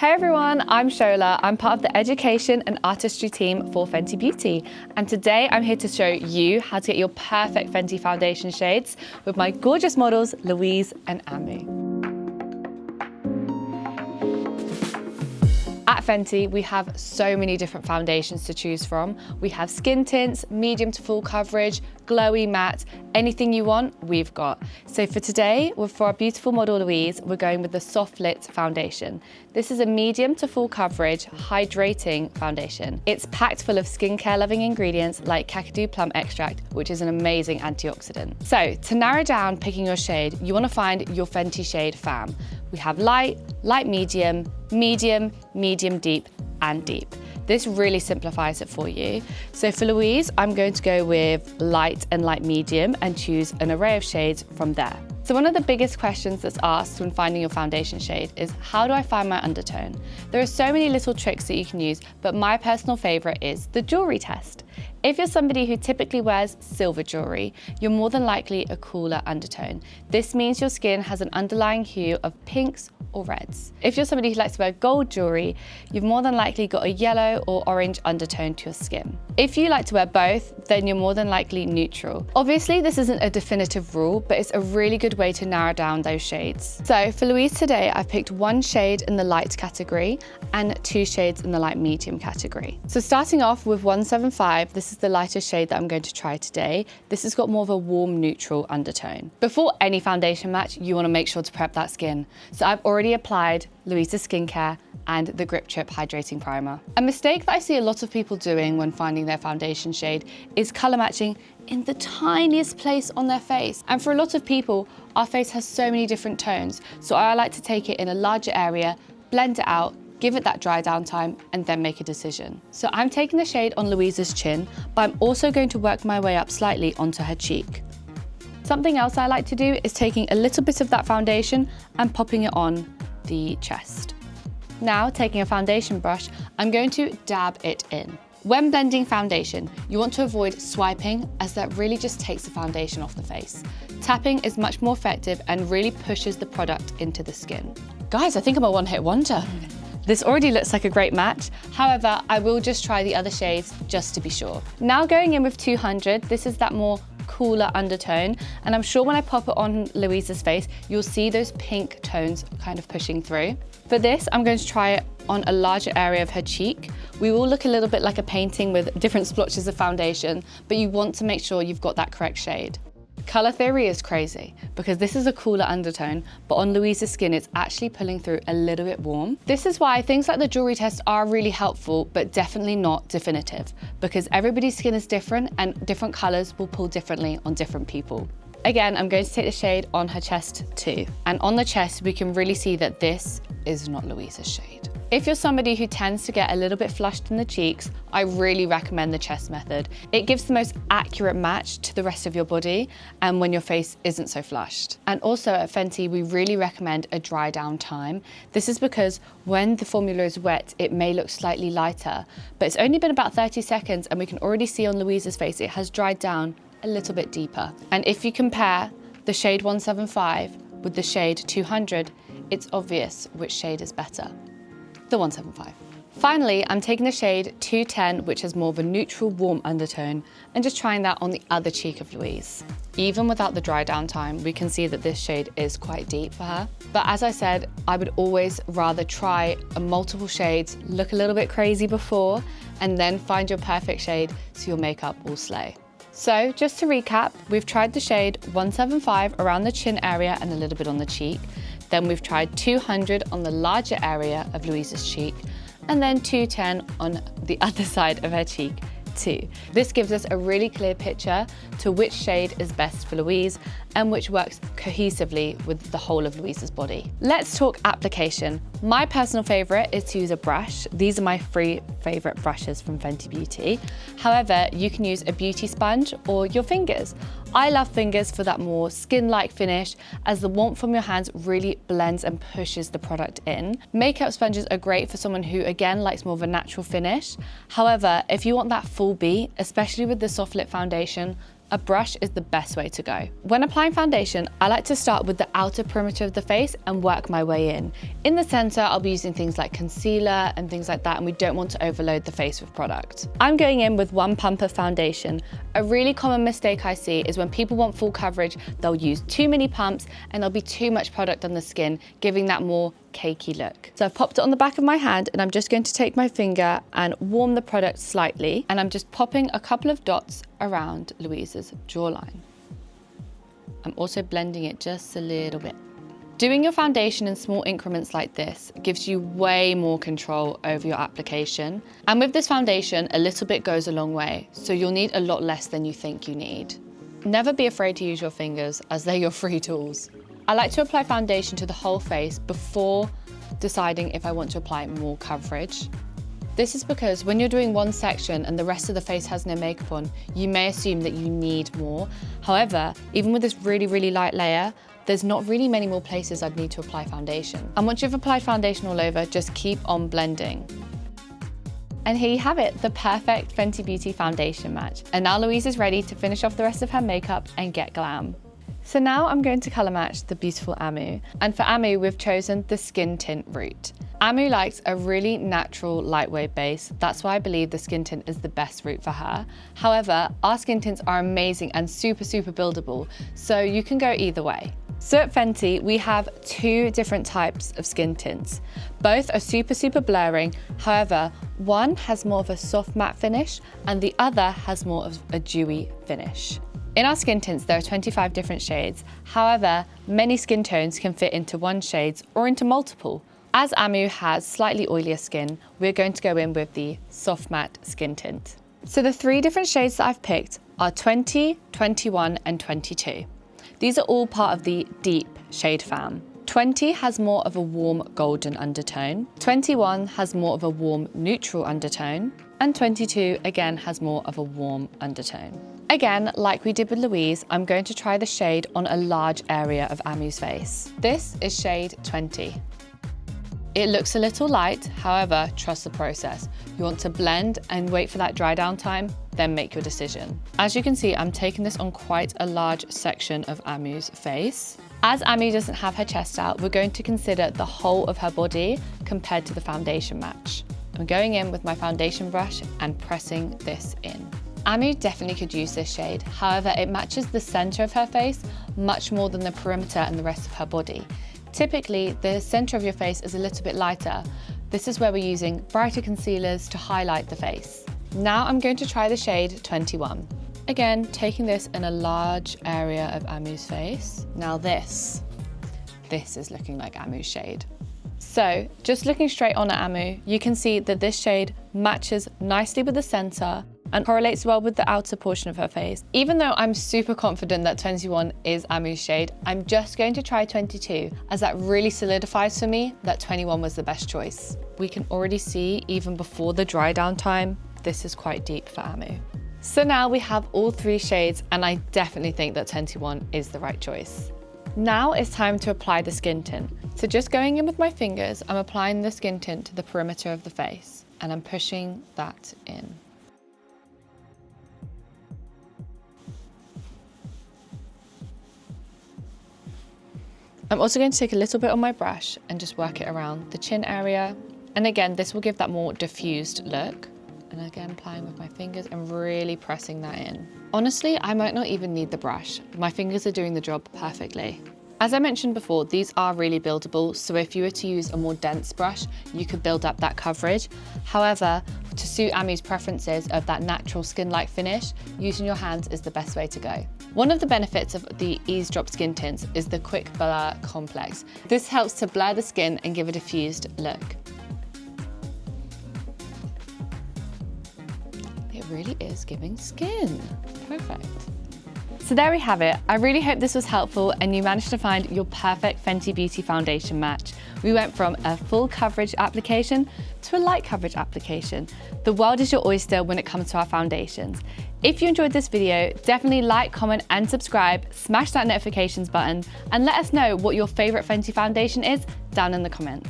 Hey everyone, I'm Shola. I'm part of the Education and Artistry team for Fenty Beauty. And today I'm here to show you how to get your perfect Fenty foundation shades with my gorgeous models, Louise and Amy. At Fenty, we have so many different foundations to choose from. We have skin tints, medium to full coverage, glowy matte, anything you want, we've got. So for today, for our beautiful model Louise, we're going with the Soft Lit foundation. This is a medium to full coverage, hydrating foundation. It's packed full of skincare loving ingredients like Kakadu plum extract, which is an amazing antioxidant. So to narrow down picking your shade, you wanna find your Fenty shade fam. We have light, light medium, medium, medium deep, and deep. This really simplifies it for you. So for Louise, I'm going to go with light and light medium and choose an array of shades from there. So one of the biggest questions that's asked when finding your foundation shade is, how do I find my undertone? There are so many little tricks that you can use, but my personal favorite is the jewelry test. If you're somebody who typically wears silver jewelry, you're more than likely a cooler undertone. This means your skin has an underlying hue of pinks or reds. If you're somebody who likes to wear gold jewelry, you've more than likely got a yellow or orange undertone to your skin. If you like to wear both, then you're more than likely neutral. Obviously, this isn't a definitive rule, but it's a really good way to narrow down those shades. So for Louise today, I've picked one shade in the light category and two shades in the light medium category. So starting off with 175, this is the lightest shade that I'm going to try today. This has got more of a warm neutral undertone. Before any foundation match, you want to make sure to prep that skin. So I've already applied Louise's skincare and the Grip Chip Hydrating Primer. A mistake that I see a lot of people doing when finding their foundation shade is color matching in the tiniest place on their face. And for a lot of people, our face has so many different tones. So I like to take it in a larger area, blend it out, give it that dry down time, and then make a decision. So I'm taking the shade on Louise's chin, but I'm also going to work my way up slightly onto her cheek. Something else I like to do is taking a little bit of that foundation and popping it on the chest. Now, taking a foundation brush, I'm going to dab it in. When blending foundation, you want to avoid swiping, as that really just takes the foundation off the face. Tapping is much more effective and really pushes the product into the skin. Guys, I think I'm a one-hit wonder. This already looks like a great match. However, I will just try the other shades just to be sure. Now going in with 200, this is that more cooler undertone, and I'm sure when I pop it on Louise's face, you'll see those pink tones kind of pushing through. For this, I'm going to try it on a larger area of her cheek. We will look a little bit like a painting with different splotches of foundation, but you want to make sure you've got that correct shade. Color theory is crazy because this is a cooler undertone, but on Louise's skin, it's actually pulling through a little bit warm. This is why things like the jewelry test are really helpful, but definitely not definitive, because everybody's skin is different and different colors will pull differently on different people. Again, I'm going to take the shade on her chest too. And on the chest, we can really see that this is not Louise's shade. If you're somebody who tends to get a little bit flushed in the cheeks, I really recommend the chest method. It gives the most accurate match to the rest of your body and when your face isn't so flushed. And also at Fenty, we really recommend a dry down time. This is because when the formula is wet, it may look slightly lighter, but it's only been about 30 seconds and we can already see on Louise's face, it has dried down a little bit deeper. And if you compare the shade 175 with the shade 200, it's obvious which shade is better. The 175. Finally, I'm taking the shade 210, which has more of a neutral, warm undertone, and just trying that on the other cheek of Louise. Even without the dry down time, we can see that this shade is quite deep for her. But as I said, I would always rather try multiple shades, look a little bit crazy before, and then find your perfect shade so your makeup will slay. So just to recap, we've tried the shade 175 around the chin area and a little bit on the cheek. Then we've tried 200 on the larger area of Louise's cheek, and then 210 on the other side of her cheek too. This gives us a really clear picture to which shade is best for Louise and which works cohesively with the whole of Louise's body. Let's talk application. My personal favorite is to use a brush. These are my 3 favorite brushes from Fenty Beauty. However, you can use a beauty sponge or your fingers. I love fingers for that more skin-like finish, as the warmth from your hands really blends and pushes the product in. Makeup sponges are great for someone who, again, likes more of a natural finish. However, if you want that full beat, especially with the soft lit foundation, a brush is the best way to go. When applying foundation, I like to start with the outer perimeter of the face and work my way in. In the center, I'll be using things like concealer and things like that, and we don't want to overload the face with product. I'm going in with 1 pump of foundation. A really common mistake I see is when people want full coverage, they'll use too many pumps and there'll be too much product on the skin, giving that more cakey look. So I've popped it on the back of my hand and I'm just going to take my finger and warm the product slightly, and I'm just popping a couple of dots around Louise's jawline. I'm also blending it just a little bit. Doing your foundation in small increments like this gives you way more control over your application. And with this foundation, a little bit goes a long way, so you'll need a lot less than you think you need. Never be afraid to use your fingers, as they're your free tools. I like to apply foundation to the whole face before deciding if I want to apply more coverage. This is because when you're doing one section and the rest of the face has no makeup on, you may assume that you need more. However, even with this really, really light layer, there's not really many more places I'd need to apply foundation. And once you've applied foundation all over, just keep on blending. And here you have it, the perfect Fenty Beauty foundation match. And now Louise is ready to finish off the rest of her makeup and get glam. So now I'm going to colour match the beautiful Amu. And for Amu, we've chosen the Skin Tint route. Amu likes a really natural, lightweight base. That's why I believe the Skin Tint is the best route for her. However, our skin tints are amazing and super, super buildable, so you can go either way. So at Fenty, we have 2 different types of skin tints. Both are super, super blurring. However, one has more of a soft matte finish and the other has more of a dewy finish. In our skin tints, there are 25 different shades. However, many skin tones can fit into one shade or into multiple. As Amu has slightly oilier skin, we're going to go in with the soft matte skin tint. So the 3 different shades that I've picked are 20, 21, and 22. These are all part of the deep shade fam. 20 has more of a warm golden undertone, 21 has more of a warm neutral undertone, and 22 again has more of a warm undertone. Again, like we did with Louise, I'm going to try the shade on a large area of Amu's face. This is shade 20. It looks a little light, however, trust the process. You want to blend and wait for that dry down time, then make your decision. As you can see, I'm taking this on quite a large section of Amu's face. As Amu doesn't have her chest out, we're going to consider the whole of her body compared to the foundation match. I'm going in with my foundation brush and pressing this in. Amu definitely could use this shade, however, it matches the center of her face much more than the perimeter and the rest of her body. Typically, the center of your face is a little bit lighter. This is where we're using brighter concealers to highlight the face. Now I'm going to try the shade 21. Again, taking this in a large area of Amu's face. Now this is looking like Amu's shade. So, just looking straight on at Amu, you can see that this shade matches nicely with the center and correlates well with the outer portion of her face. Even though I'm super confident that 21 is Amu's shade, I'm just going to try 22, as that really solidifies for me that 21 was the best choice. We can already see, even before the dry down time, this is quite deep for Amu. So now we have all 3 shades, and I definitely think that 21 is the right choice. Now it's time to apply the skin tint. So just going in with my fingers, I'm applying the skin tint to the perimeter of the face, and I'm pushing that in. I'm also going to take a little bit on my brush and just work it around the chin area. And again, this will give that more diffused look. And again, applying with my fingers and really pressing that in. Honestly, I might not even need the brush. My fingers are doing the job perfectly. As I mentioned before, these are really buildable, so if you were to use a more dense brush, you could build up that coverage. However, to suit Amu's preferences of that natural skin-like finish, using your hands is the best way to go. One of the benefits of the Eavesdrop skin tints is the quick blur complex. This helps to blur the skin and give a diffused look. It really is giving skin. Perfect. So there we have it. I really hope this was helpful and you managed to find your perfect Fenty Beauty foundation match. We went from a full coverage application to a light coverage application. The world is your oyster when it comes to our foundations. If you enjoyed this video, definitely like, comment and subscribe, smash that notifications button and let us know what your favorite Fenty foundation is down in the comments.